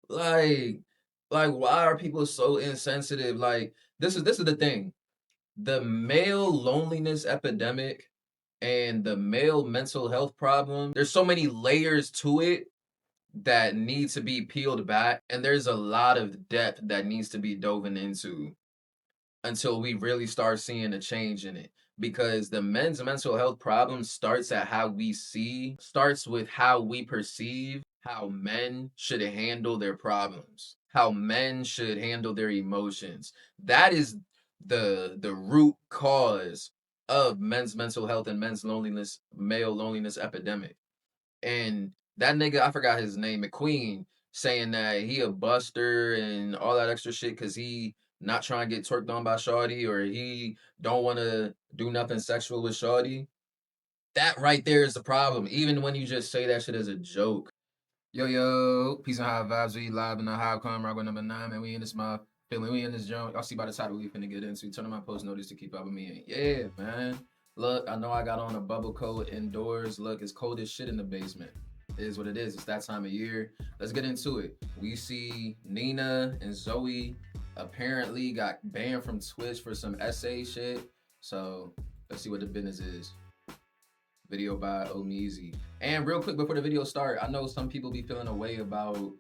Like, why are people so insensitive? Like, this is the thing. The male loneliness epidemic and the male mental health problem, there's so many layers to it that need to be peeled back, and there's a lot of depth that needs to be dove into until we really start seeing a change in it. Because the men's mental health problem starts at how we see, starts with how we perceive how men should handle their problems, how men should handle their emotions. That is the root cause of men's mental health and men's loneliness, male loneliness epidemic. And that nigga, I forgot his name, McQueen, saying that he a buster and all that extra shit because he not trying to get twerked on by Shawty, or he don't want to do nothing sexual with Shawty. That right there is the problem. Even when you just say that shit as a joke. Yo, yo, peace and high vibes. We live in the Hive Con, Rock number 9, man. We in this mouth. Feeling we in this joint. Y'all see by the title we finna get into. Turn on my post notice to keep up with me. Yeah, man. Look, I know I got on a bubble coat indoors. Look, it's cold as shit in the basement. It is what it is. It's that time of year. Let's get into it. We see Nina and Zoe apparently got banned from Twitch for some essay shit. So let's see what the business is. Video by Omeezy. And real quick before the video start, I know some people be feeling a way about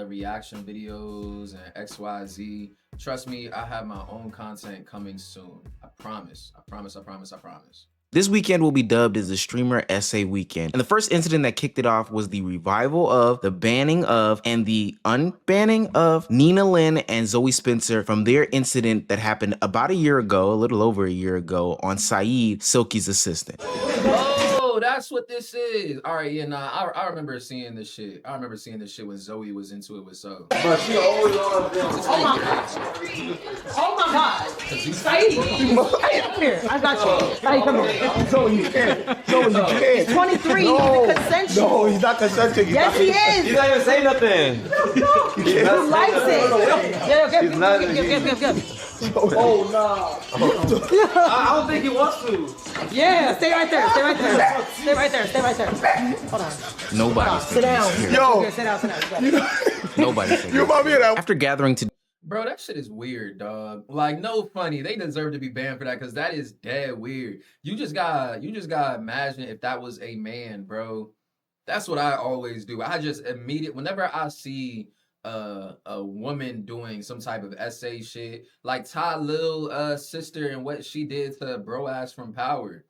reaction videos and XYZ. Trust me, I have my own content coming soon. I promise. I promise. I promise. I promise. This weekend will be dubbed as the Streamer Essay Weekend. And the first incident that kicked it off was the revival of, the banning of, and the unbanning of Nina Lynn and Zoe Spencer from their incident that happened about a year ago, a little over a year ago, on Saeed, Silky's assistant. Oh, that's what this is. All right, yeah, nah, I remember seeing this shit. I remember seeing this shit when Zoe was into it with So. But she always on them. Oh my God. Oh my God. Saeed. Hey, come here. I got you. Saeed, come here. Zoe, you can't. Zoe, you can't. He's 23. No. He's consensual. No, he's not consensual. Yes, he is. He's not even saying nothing. He likes it. Yeah, give. Oh, no. I don't think he wants to. Yeah, stay right there. Stay right there. Stay right there. Stay right there. Hold on. Nobody. Sit down. Yo. Okay, sit down. Sit down. Nobody. You remind me of that. After gathering to Bro, that shit is weird, dog. Like, no funny. They deserve to be banned for that because that is dead weird. You just gotta imagine if that was a man, bro. That's what I always do. I just whenever I see a woman doing some type of essay shit, like Ty Lil sister and what she did to bro ass from Power.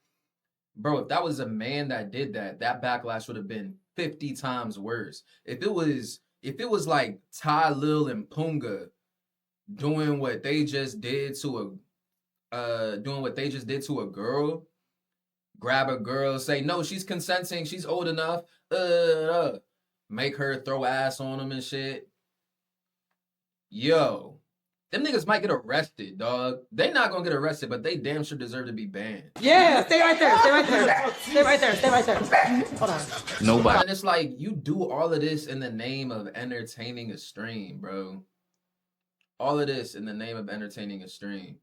Bro, if that was a man that did that, that backlash would have been 50 times worse. If it was like Ty Lil and Punga doing what they just did to a girl, grab a girl, say no, she's consenting, she's old enough, make her throw ass on them and shit. Yo, them niggas might get arrested, dog. They not gonna get arrested, but they damn sure deserve to be banned. Yeah, stay right there. Stay right there. Stay right there. Stay right there. Hold on. nobody. And it's like, you do all of this in the name of entertaining a stream, bro. All of this in the name of entertaining a stream.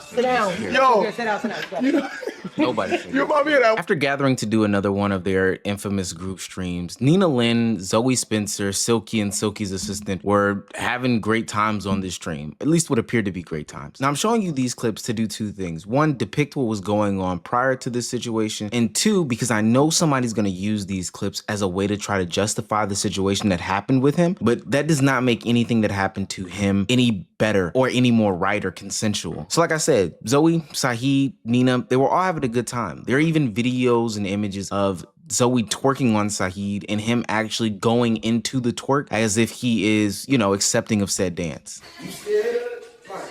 Sit down. Yo. Okay, sit down. Sit down. Nobody. You remind me of that. After gathering to do another one of their infamous group streams, Nina Lynn, Zoe Spencer, Silky, and Silky's assistant were having great times on this stream, at least what appeared to be great times. Now, I'm showing you these clips to do two things. One, depict what was going on prior to this situation, and two, because I know somebody's going to use these clips as a way to try to justify the situation that happened with him, but that does not make anything that happened to him any better or any more right or consensual. So like I said, Zoe, Saeed, Nina, they were all having a good time. There are even videos and images of Zoe twerking on Saeed and him actually going into the twerk as if he is, you know, accepting of said dance. You scared? Right.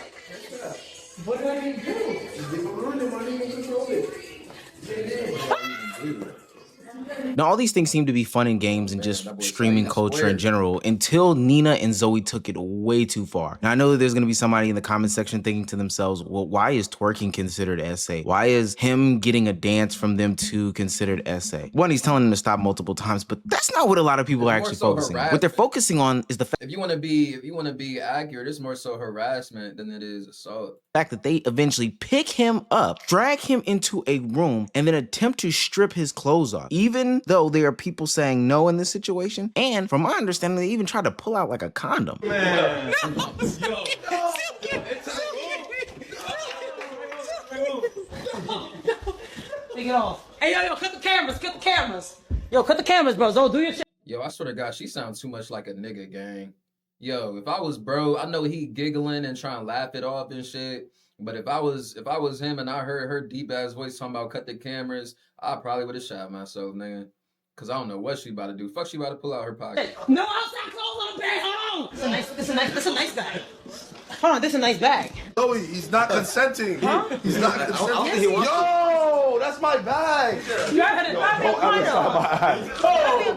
What did I do? They were running, I didn't even control it. Now, all these things seem to be fun and games and just streaming culture in general until Nina and Zoe took it way too far. Now, I know that there's going to be somebody in the comment section thinking to themselves, well, why is twerking considered essay? Why is him getting a dance from them two considered essay? One, he's telling them to stop multiple times, but that's not what a lot of people are actually focusing on. What they're focusing on is the fact If you want to be accurate, it's more so harassment than it is assault. That they eventually pick him up, drag him into a room, and then attempt to strip his clothes off. Even though there are people saying no in this situation. And from my understanding, they even tried to pull out like a condom. Man. Take it off. Hey, yo, cut the cameras, cut the cameras. Yo, cut the cameras, bro. Zo, do your shit. Yo, I swear to God, she sounds too much like a nigga, gang. Yo, if I was bro, I know he giggling and trying to laugh it off and shit. But if I was him and I heard her deep ass voice talking about cut the cameras, I probably would have shot myself, nigga. Cause I don't know what she about to do. Fuck, she about to pull out her pocket. No outside clothes on the bed. Hold on. This is a nice bag. Hold on, this is a nice bag. No, he's not consenting. Huh? He's not consenting. Yo, that's my bag. You had it.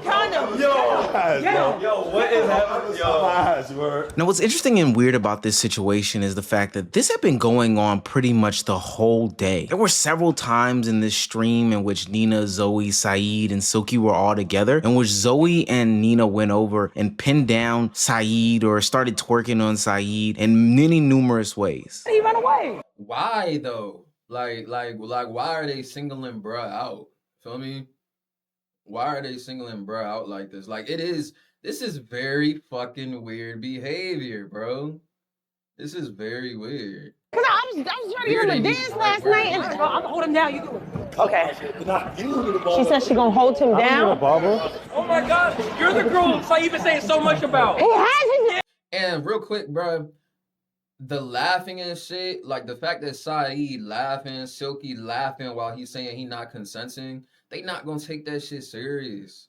Condom. Yo, what is happening? Yo. Now, what's interesting and weird about this situation is the fact that this had been going on pretty much the whole day. There were several times in this stream in which Nina, Zoe, Saeed, and Silky were all together, in which Zoe and Nina went over and pinned down Saeed or started twerking on Saeed in many numerous ways. He ran away. Why though? Like, why are they singling bruh out? Feel me? Why are they singling bruh out like this? Like, this is very fucking weird behavior, bro. This is very weird. Cause I was ready to dance last night, and I'm gonna hold him down. You do it. Okay. She said she gonna hold him down. Oh my God, you're the girl Saeed been saying so much about. He has his. And real quick, bro, the laughing and shit, like the fact that Saeed laughing, Silky laughing while he's saying he not consenting, they not gonna take that shit serious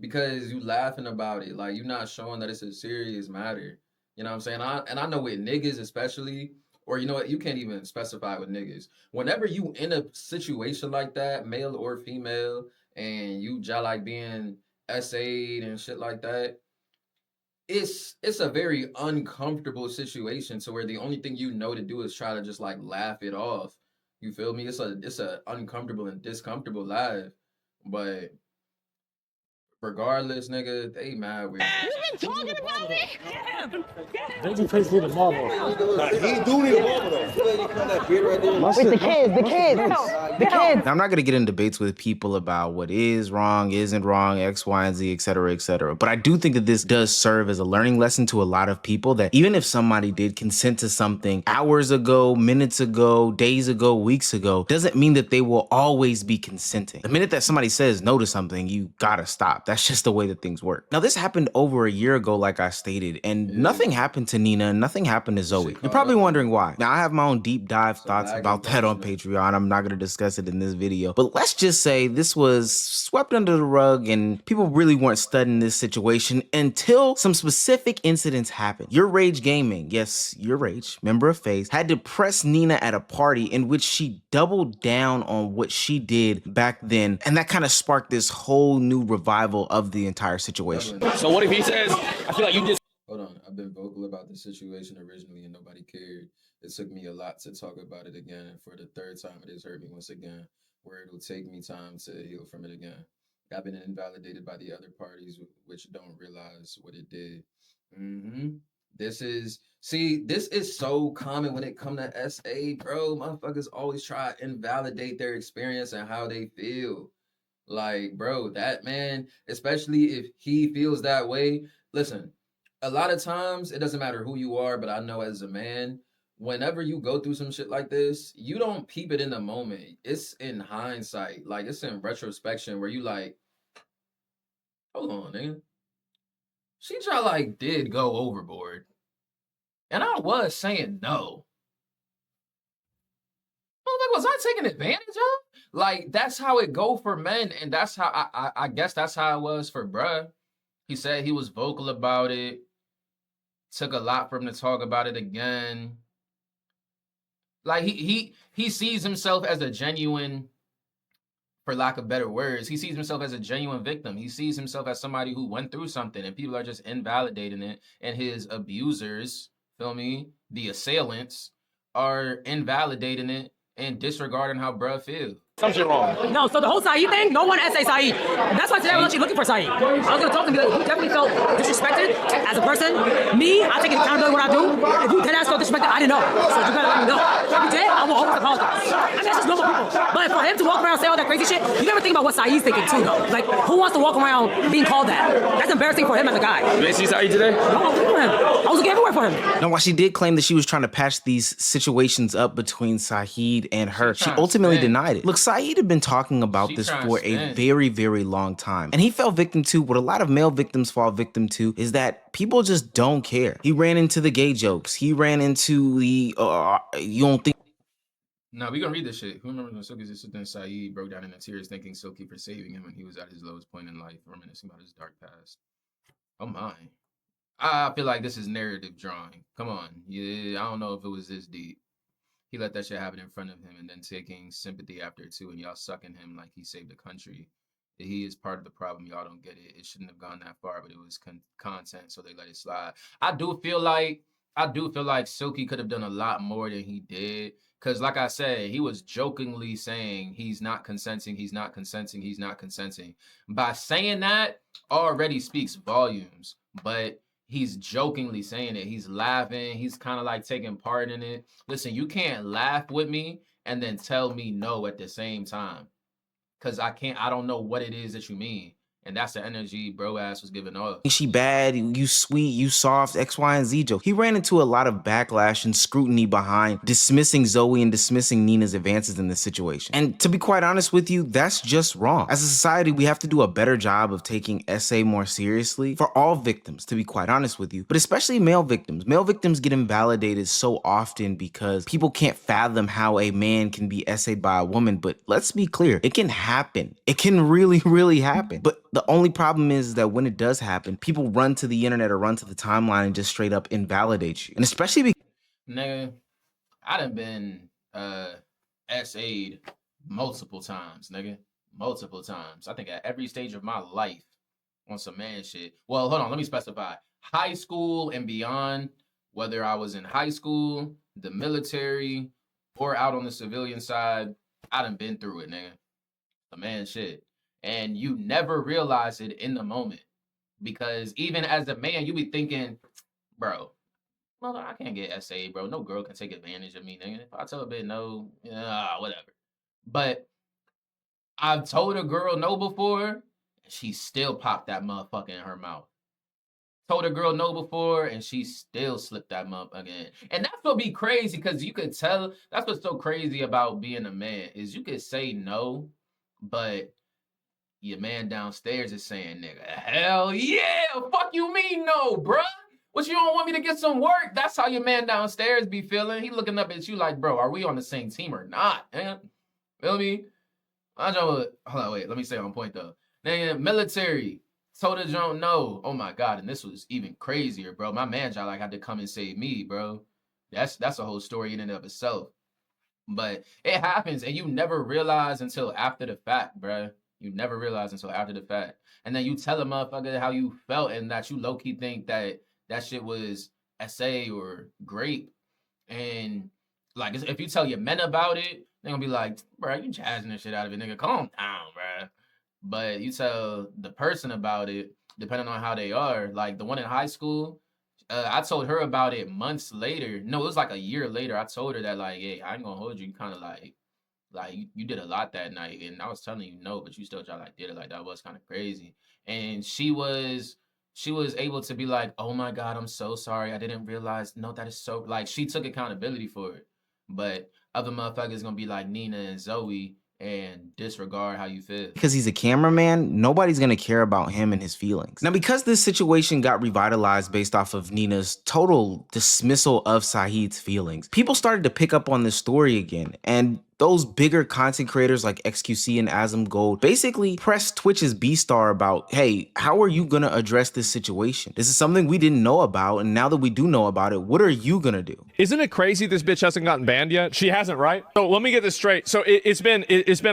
because you laughing about it. Like, you're not showing that it's a serious matter. You know what I'm saying? I know with niggas especially, or you know what, you can't even specify with niggas. Whenever you in a situation like that, male or female, and you just like being SA'd and shit like that, it's a very uncomfortable situation to where the only thing you know to do is try to just like laugh it off. You feel me? It's a uncomfortable and discomfortable laugh. But regardless, nigga, they mad weird. You been talking about me? Babyface need a marble. He do need a marble though. With the kids. Now, I'm not going to get in debates with people about what is wrong, isn't wrong, X, Y, and Z, et cetera, et cetera. But I do think that this does serve as a learning lesson to a lot of people that even if somebody did consent to something hours ago, minutes ago, days ago, weeks ago, doesn't mean that they will always be consenting. The minute that somebody says no to something, you gotta stop. That's just the way that things work. Now, this happened over a year ago, like I stated, and nothing happened to Nina, and nothing happened to Zoe. You're probably wondering why. Now, I have my own deep dive thoughts about that on Patreon. I'm not gonna discuss it in this video, but let's just say this was swept under the rug and people really weren't studying this situation until some specific incidents happened. Your Rage Gaming, yes, Your Rage, member of FaZe, had to press Nina at a party in which she doubled down on what she did back then, and that kind of sparked this whole new revival of the entire situation. So what if he says, I feel like you just... Hold on, I've been vocal about the situation originally and nobody cared. It took me a lot to talk about it again, and for the third time it has hurt me once again, where it'll take me time to heal from it again. I've been invalidated by the other parties, which don't realize what it did. This is so common when it come to SA, bro. Motherfuckers always try to invalidate their experience and how they feel. Like, bro, that man, especially if he feels that way, listen, a lot of times it doesn't matter who you are, but I know as a man, whenever you go through some shit like this, you don't peep it in the moment. It's in hindsight. Like, it's in retrospection where you like, hold on, nigga. She just like did go overboard. And I was saying no. Like, was I taking advantage of? Like, that's how it go for men. And that's how, I guess that's how it was for bruh. He said he was vocal about it. Took a lot for him to talk about it again. Like, he sees himself as a genuine, for lack of better words, he sees himself as a genuine victim. He sees himself as somebody who went through something and people are just invalidating it. And his abusers, feel me, the assailants, are invalidating it and disregarding how bruh feel. Some shit wrong. No, so the whole Saeed thing, no one SA Saeed. That's why today I was actually looking for Saeed. I was gonna talk to him and be like, you definitely felt disrespected as a person. Me, I take accountability what I do. If you dead ass felt disrespected, I didn't know. So you gotta let me know. If you did, I will always apologize. I mean, that's just normal people. But for him to walk around and say all that crazy shit, you never think about what Saeed's thinking too, though. Like, who wants to walk around being called that? That's embarrassing for him as a guy. You ain't see Saeed today? No, I was looking for him. I was looking everywhere for him. Now, while she did claim that she was trying to patch these situations up between Saeed and her, she ultimately denied it. Look, Saeed had been talking about this for a very, very long time. And he fell victim to what a lot of male victims fall victim to, is that people just don't care. He ran into the gay jokes. He ran into the, you don't think. Now we gonna read this shit. Who remembers when Silky's assistant Saeed broke down into tears thanking Silky for saving him when he was at his lowest point in life, reminiscing about his dark past? Oh my. I feel like this is narrative drawing. Come on. Yeah, I don't know if it was this deep. He let that shit happen in front of him and then taking sympathy after it too, and y'all sucking him like he saved the country. He is part of the problem. Y'all don't get it. It shouldn't have gone that far, but it was content, so they let it slide. I do feel like Silky could have done a lot more than he did. Because like I said, he was jokingly saying he's not consenting, he's not consenting, he's not consenting. By saying that already speaks volumes, but he's jokingly saying it. He's laughing. He's kind of like taking part in it. Listen, you can't laugh with me and then tell me no at the same time. Because I don't know what it is that you mean. And that's the energy bro ass was giving off. She bad, you sweet, you soft, X, Y, and Z joke. He ran into a lot of backlash and scrutiny behind dismissing Zoe and dismissing Nina's advances in this situation. And to be quite honest with you, that's just wrong. As a society, we have to do a better job of taking SA more seriously for all victims, to be quite honest with you, but especially male victims. Male victims get invalidated so often because people can't fathom how a man can be SA'd by a woman, but let's be clear, it can happen. It can really, really happen. But the only problem is that when it does happen, people run to the internet or run to the timeline and just straight up invalidate you. And especially because... Nigga, I done been SA'd multiple times, nigga. Multiple times. I think at every stage of my life on some man shit. Well, hold on, let me specify. High school and beyond, whether I was in high school, the military, or out on the civilian side, I done been through it, nigga. The man shit. And you never realize it in the moment. Because even as a man, you be thinking, bro, mother, I can't get SA, bro. No girl can take advantage of me, nigga. If I tell a bitch no, whatever. But I've told a girl no before, and she still popped that motherfucker in her mouth. Told a girl no before, and she still slipped that motherfucker again. And that's what be crazy, because you could tell, that's what's so crazy about being a man, is you could say no, but your man downstairs is saying, nigga, hell yeah, fuck you mean no, bruh? What, you don't want me to get some work? That's how your man downstairs be feeling. He looking up at you like, bro, are we on the same team or not? Man? Feel me? I know. Hold on, wait, let me stay on point though. Nigga, military, told her don't know. Oh my God, and this was even crazier, bro. My man like had to come and save me, bro. That's a whole story in and of itself. But it happens, and you never realize until after the fact, bro. You never realize until after the fact. And then you tell a motherfucker how you felt and that you low-key think that that shit was SA or grape. And like, if you tell your men about it, they're gonna be like, bro, you jazzing this shit out of it, nigga. Calm down, bro. But you tell the person about it, depending on how they are. Like the one in high school, I told her about it months later. No, it was like a year later. I told her that, like, hey, I ain't gonna hold you. Kind of like you did a lot that night, and I was telling you no, but you still try like did it. Like that was kind of crazy. And she was able to be like, oh my God, I'm so sorry, I didn't realize. No, that is so, like, she took accountability for it. But other motherfuckers gonna be like Nina and Zoe and disregard how you feel. Because he's a cameraman, nobody's gonna care about him and his feelings. Now, because this situation got revitalized based off of Nina's total dismissal of Saeed's feelings, people started to pick up on this story again, and those bigger content creators like XQC and Azam Gold basically pressed Twitch's B-Star about, hey, how are you gonna address this situation? This is something we didn't know about, and now that we do know about it, what are you gonna do? Isn't it crazy this bitch hasn't gotten banned yet? She hasn't, right? So let me get this straight. So it's been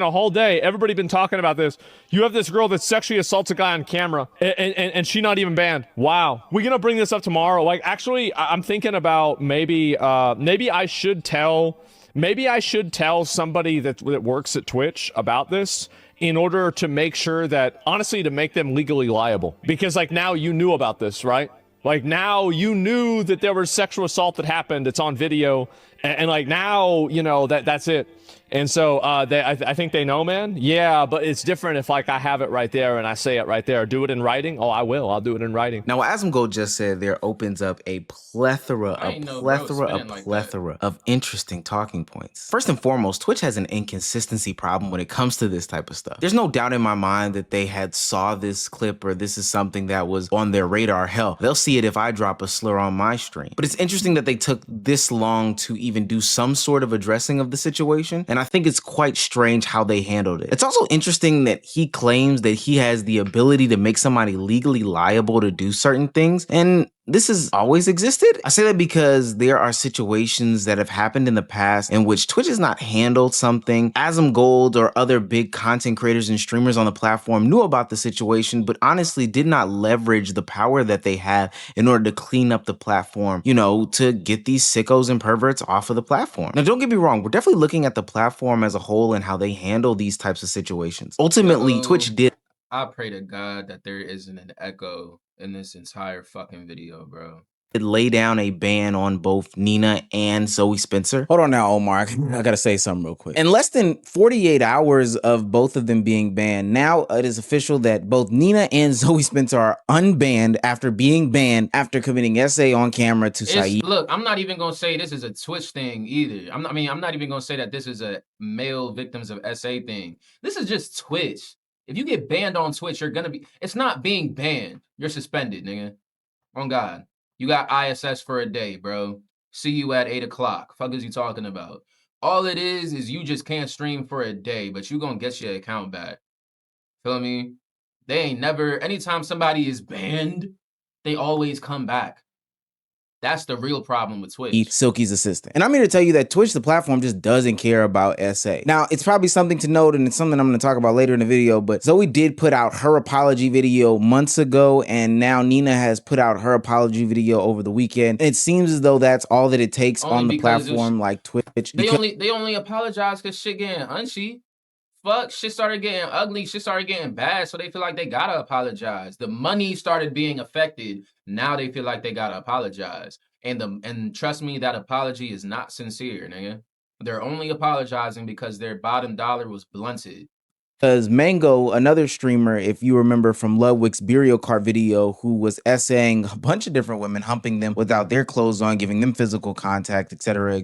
a whole day. Everybody been talking about this. You have this girl that sexually assaults a guy on camera, and she not even banned. Wow. We're gonna bring this up tomorrow. Like, actually, I'm thinking about maybe I should tell maybe I should tell somebody that works at Twitch about this in order to make sure that, honestly, to make them legally liable. Because like now you knew about this, right? Like now you knew that there was sexual assault that happened. It's on video. And like now, you know, that's it. And so I think they know, man. Yeah, but it's different if like I have it right there and I say it right there. Do it in writing? Oh, I will. I'll do it in writing. Now, what Asmgold just said there opens up a plethora of interesting talking points. First and foremost, Twitch has an inconsistency problem when it comes to this type of stuff. There's no doubt in my mind that they had saw this clip or this is something that was on their radar. Hell, they'll see it if I drop a slur on my stream. But it's interesting that they took this long to even do some sort of addressing of the situation. And I think it's quite strange how they handled it. It's also interesting that he claims that he has the ability to make somebody legally liable to do certain things, and this has always existed. I say that because there are situations that have happened in the past in which Twitch has not handled something. Asmgold or other big content creators and streamers on the platform knew about the situation, but honestly did not leverage the power that they have in order to clean up the platform, you know, to get these sickos and perverts off of the platform. Now, don't get me wrong, we're definitely looking at the platform as a whole and how they handle these types of situations. Ultimately, Twitch did. I pray to God that there isn't an echo in this entire fucking video, bro. Lay down a ban on both Nina and Zoe Spencer. Hold on now, Omar. I gotta say something real quick. In less than 48 hours of both of them being banned, now it is official that both Nina and Zoe Spencer are unbanned after being banned after committing SA on camera to Saeed. Look, I'm not even gonna say this is a Twitch thing either. I'm not even gonna say that this is a male victims of SA thing. This is just Twitch. If you get banned on Twitch, you're gonna be, it's not being banned. You're suspended, nigga. On God. You got ISS for a day, bro. See you at 8 o'clock. Fuck is you talking about? All it is you just can't stream for a day, but you gonna get your account back. Feel me? They ain't never, anytime somebody is banned, they always come back. That's the real problem with Twitch. Silky's assistant. And I'm here to tell you that Twitch, the platform, just doesn't care about SA. Now, it's probably something to note, and it's something I'm going to talk about later in the video, but Zoe did put out her apology video months ago, and now Nina has put out her apology video over the weekend. It seems as though that's all that it takes on the platform like Twitch. They only apologize because shit getting unchy. Fuck, shit started getting ugly, shit started getting bad, so they feel like they gotta apologize. The money started being affected, now they feel like they gotta apologize. And trust me, that apology is not sincere, nigga. They're only apologizing because their bottom dollar was blunted. Because Mango, another streamer, if you remember from Ludwig's burial cart video, who was essaying a bunch of different women, humping them without their clothes on, giving them physical contact, etc.,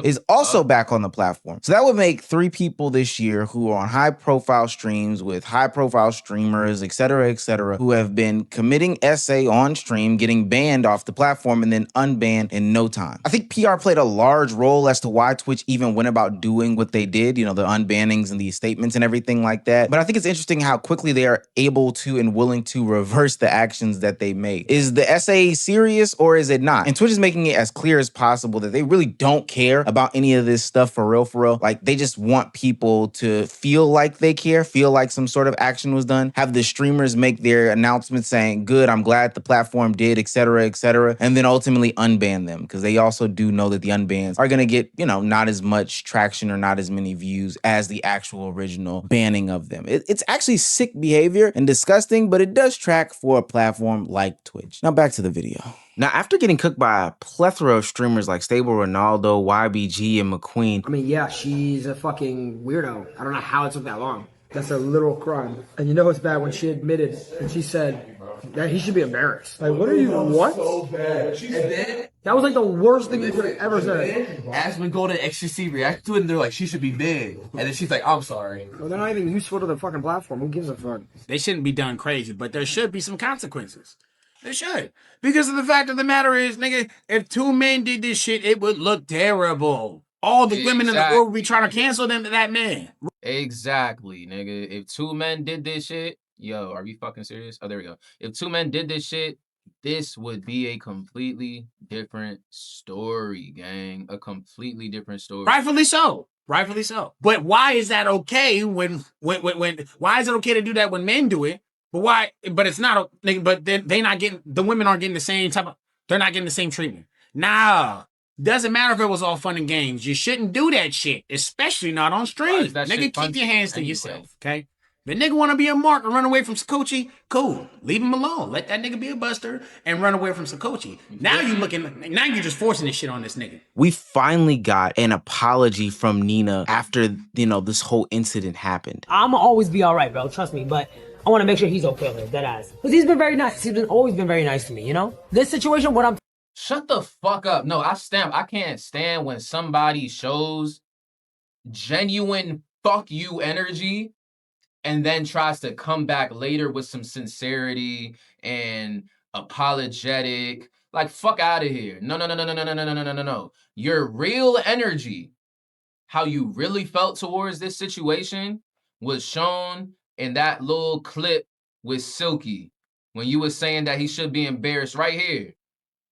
is also back on the platform. So that would make 3 people this year who are on high-profile streams with high-profile streamers, etc., who have been committing essay on stream, getting banned off the platform, and then unbanned in no time. I think PR played a large role as to why Twitch even went about doing what they did, you know, the unbannings and the statements and everything like that. But I think it's interesting how quickly they are able to and willing to reverse the actions that they made. Is the SA serious or is it not? And Twitch is making it as clear as possible that they really don't care about any of this stuff for real. Like, they just want people to feel like they care, feel like some sort of action was done, have the streamers make their announcements saying, good, I'm glad the platform did, etc., and then ultimately unban them, because they also do know that the unbans are going to get, you know, not as much traction or not as many views as the actual original banning of them. It's actually sick behavior and disgusting, but it does track for a platform like Twitch. Now back to the video. Now, after getting cooked by a plethora of streamers like Stable Ronaldo, YBG, and McQueen. I mean, yeah, she's a fucking weirdo. I don't know how it took that long. That's a literal crime. And you know it's bad when she admitted and she said that he should be embarrassed. Like, what are you, what? So bad. That was like the worst thing you could have ever said. Asmgold and XTC react to it and they're like, she should be banned. And then she's like, I'm sorry. Well, they're not even useful to the fucking platform. Who gives a fuck? They shouldn't be done crazy, but there should be some consequences. They should. Because of the fact of the matter is, nigga, if 2 men did this shit, it would look terrible. All the women in the world would be trying to cancel them to that man. Exactly, nigga. If 2 men did this shit, yo, are we fucking serious? Oh, there we go. If 2 men did this shit, this would be a completely different story, gang. A completely different story. Rightfully so. Rightfully so. But why is that okay when why is it okay to do that when men do it? But why? But it's not. But they not getting, the women aren't getting the same type of. They're not getting the same treatment. Nah. Doesn't matter if it was all fun and games. You shouldn't do that shit, especially not on stream. Nigga, keep your hands to yourself, okay? If a nigga want to be a mark and run away from Sakochi, cool. Leave him alone. Let that nigga be a buster and run away from Sakochi. Now you're just forcing this shit on this nigga. We finally got an apology from Nina after, this whole incident happened. I'ma always be all right, bro. Trust me. But I want to make sure he's okay with it, dead ass. Because he's been very nice. He's always been very nice to me, This situation, what I'm... Shut the fuck up. No, I can't stand when somebody shows genuine fuck you energy and then tries to come back later with some sincerity and apologetic. Like, fuck out of here. No. Your real energy, how you really felt towards this situation, was shown in that little clip with Silky when you were saying that he should be embarrassed right here.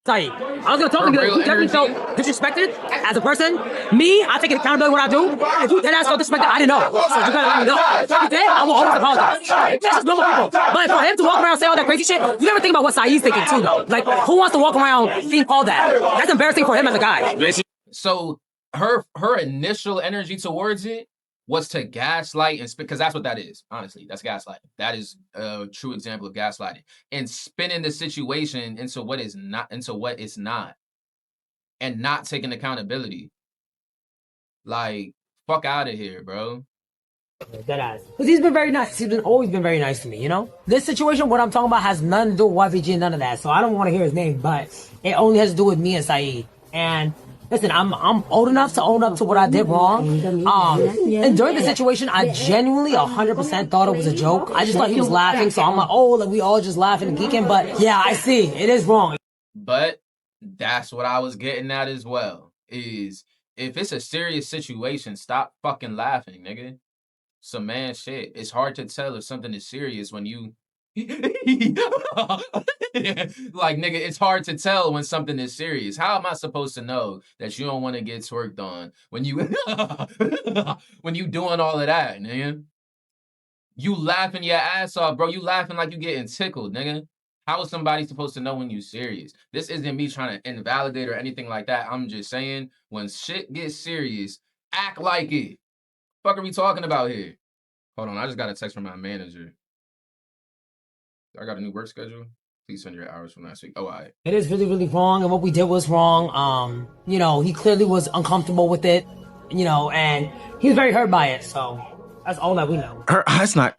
Saeed, I was gonna talk to you. You definitely felt disrespected as a person. Me, I take accountability what I do. If you dead ass felt disrespected, I didn't know. So you gotta let me know. If you did, I will always apologize. That's just normal people. But for him to walk around and say all that crazy shit, you never think about what Saeed's thinking too, though. Like, who wants to walk around being called that? That's embarrassing for him as a guy. So her initial energy towards it was to gaslight and because that's what that is. Honestly, that's gaslighting. That is a true example of gaslighting and spinning the situation into what it's not, and not taking accountability. Like, fuck out of here, bro. Dead ass. Because he's been very nice. He's always been very nice to me, This situation, what I'm talking about, has nothing to do with YVG and none of that. So I don't want to hear his name, but it only has to do with me and Saeed. And listen, I'm old enough to own up to what I did wrong. And during the situation, I genuinely 100% thought it was a joke. I just thought he was laughing, so I'm like, like we all just laughing and geeking. But yeah, I see, it is wrong. But that's what I was getting at as well. Is if it's a serious situation, stop fucking laughing, nigga. Some man shit. It's hard to tell if something is serious when you like, nigga, it's hard to tell when something is serious. How am I supposed to know that you don't want to get twerked on when you when you doing all of that, nigga? You laughing your ass off, bro. You laughing like you getting tickled, nigga. How is somebody supposed to know when you serious? This isn't me trying to invalidate or anything like that. I'm just saying, when shit gets serious, act like it. Fuck are we talking about here? Hold on, I just got a text from my manager. I got a new work schedule. Please send your hours from last week. Oh, all right. It is really, really wrong, and what we did was wrong. He clearly was uncomfortable with it, and he was very hurt by it, so that's all that we know. Her eyes not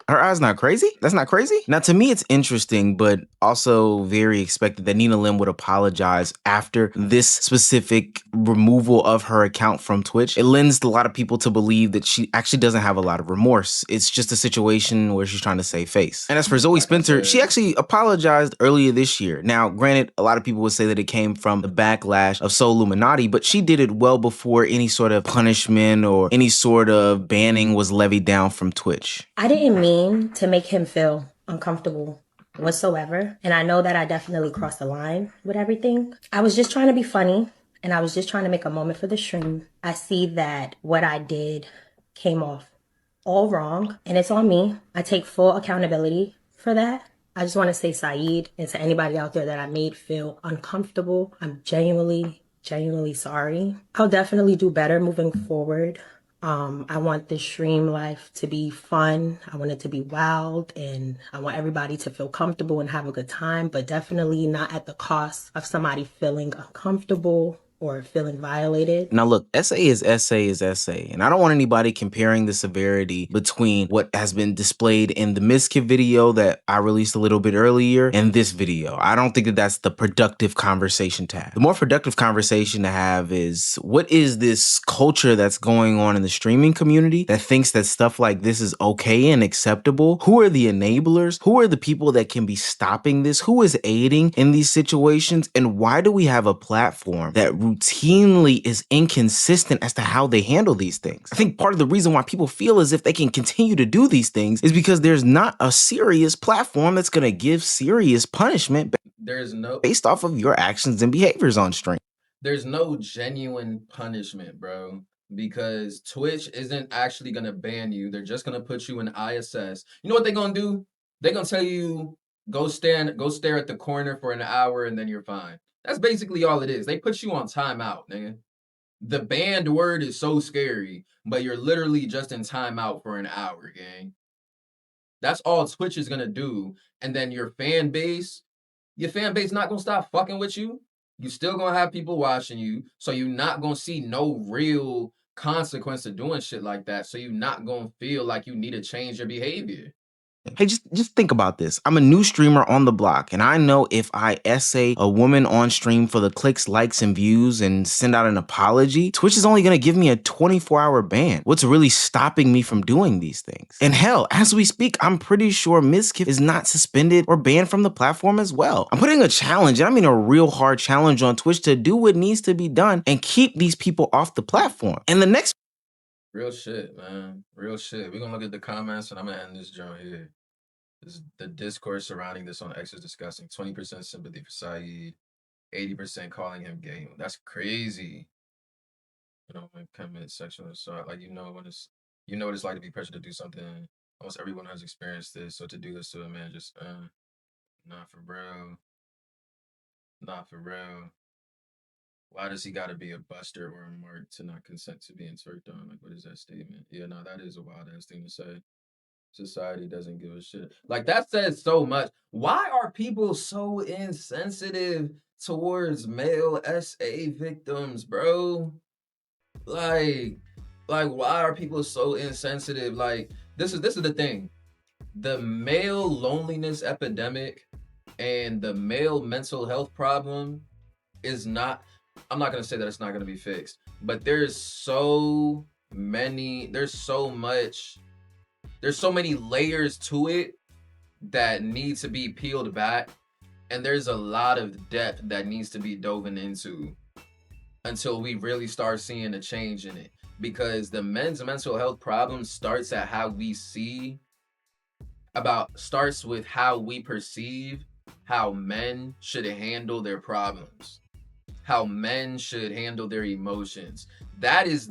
crazy? That's not crazy? Now, to me, it's interesting, but also very expected that Nina Lynn would apologize after this specific removal of her account from Twitch. It lends a lot of people to believe that she actually doesn't have a lot of remorse. It's just a situation where she's trying to save face. And as for Zoe Spencer, she actually apologized earlier this year. Now, granted, a lot of people would say that it came from the backlash of Soul Illuminati, but she did it well before any sort of punishment or any sort of banning was levied down from Twitch. I didn't mean to make him feel uncomfortable whatsoever. And I know that I definitely crossed the line with everything. I was just trying to be funny and I was just trying to make a moment for the stream. I see that what I did came off all wrong and it's on me. I take full accountability for that. I just want to say, Saeed, and to anybody out there that I made feel uncomfortable, I'm genuinely sorry. I'll definitely do better moving forward. I want the stream life to be fun. I want it to be wild, and I want everybody to feel comfortable and have a good time, but definitely not at the cost of somebody feeling uncomfortable or feeling violated. Now look, essay is essay, and I don't want anybody comparing the severity between what has been displayed in the Miskit video that I released a little bit earlier and this video. I don't think that that's the productive conversation to have. The more productive conversation to have is, what is this culture that's going on in the streaming community that thinks that stuff like this is okay and acceptable? Who are the enablers? Who are the people that can be stopping this? Who is aiding in these situations? And why do we have a platform that routinely is inconsistent as to how they handle these things? I think part of the reason why people feel as if they can continue to do these things is because there's not a serious platform that's going to give serious punishment based off of your actions and behaviors on stream. There's no genuine punishment, bro, because Twitch isn't actually going to ban you. They're just going to put you in ISS. You know what they're going to do? They're going to tell you Go stare at the corner for an hour and then you're fine. That's basically all it is. They put you on timeout, nigga. The banned word is so scary, but you're literally just in timeout for an hour, gang. That's all Twitch is gonna do. And then your fan base not gonna stop fucking with you. You still gonna have people watching you, so you're not gonna see no real consequence of doing shit like that. So you're not gonna feel like you need to change your behavior. Hey, just think about this. I'm a new streamer on the block, and I know if I essay a woman on stream for the clicks, likes, and views and send out an apology, Twitch is only gonna give me a 24-hour ban. What's really stopping me from doing these things? And hell, as we speak, I'm pretty sure Mizkif is not suspended or banned from the platform as well. I'm putting a challenge, and I mean a real hard challenge on Twitch to do what needs to be done and keep these people off the platform. And the next Real shit, man. Real shit. We're gonna look at the comments and I'm gonna end this joint here. The discourse surrounding this on X is disgusting. 20% sympathy for Saeed, 80% calling him gay. That's crazy. You know, when commit sexual assault, like you know what it's like to be pressured to do something. Almost everyone has experienced this. So to do this to a man, just not for real. Not for real. Why does he got to be a buster or a mark to not consent to being twerked on? Like, what is that statement? Yeah, no, that is a wild ass thing to say. Society doesn't give a shit. Like, that says so much. Why are people so insensitive towards male SA victims, bro? Like, why are people so insensitive? Like, this is the thing. The male loneliness epidemic and the male mental health problem is not, I'm not going to say that it's not going to be fixed, but there's so many layers to it that need to be peeled back, and there's a lot of depth that needs to be dove into until we really start seeing a change in it. Because the men's mental health problem starts with how we perceive how men should handle their problems, how men should handle their emotions. That is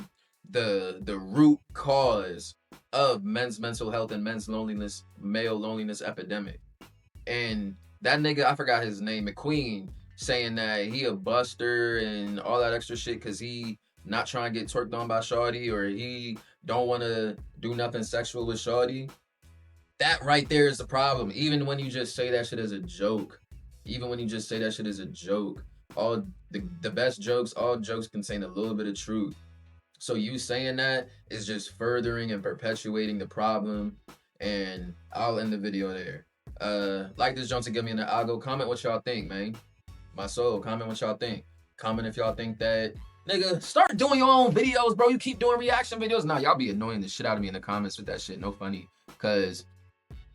the root cause of men's mental health and men's loneliness, male loneliness epidemic. And that nigga, I forgot his name, McQueen, saying that he a buster and all that extra shit because he not trying to get twerked on by shawty, or he don't want to do nothing sexual with shawty. That right there is the problem. Even when you just say that shit as a joke, all the best jokes, all jokes contain a little bit of truth. So you saying that is just furthering and perpetuating the problem. And I'll end the video there. Like this junk to give me an algo. Comment what y'all think, man. My soul, comment what y'all think. Comment if y'all think that, nigga, start doing your own videos, bro. You keep doing reaction videos. Nah, y'all be annoying the shit out of me in the comments with that shit. No funny. Cause,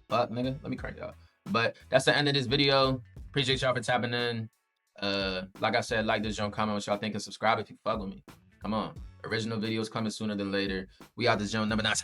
fuck, nigga. Let me crank it up. But that's the end of this video. Appreciate y'all for tapping in. Like I said, like this junk, comment what y'all think, and subscribe if you fuck with me. Come on. Original videos coming sooner than later. We out this junk. Number 9.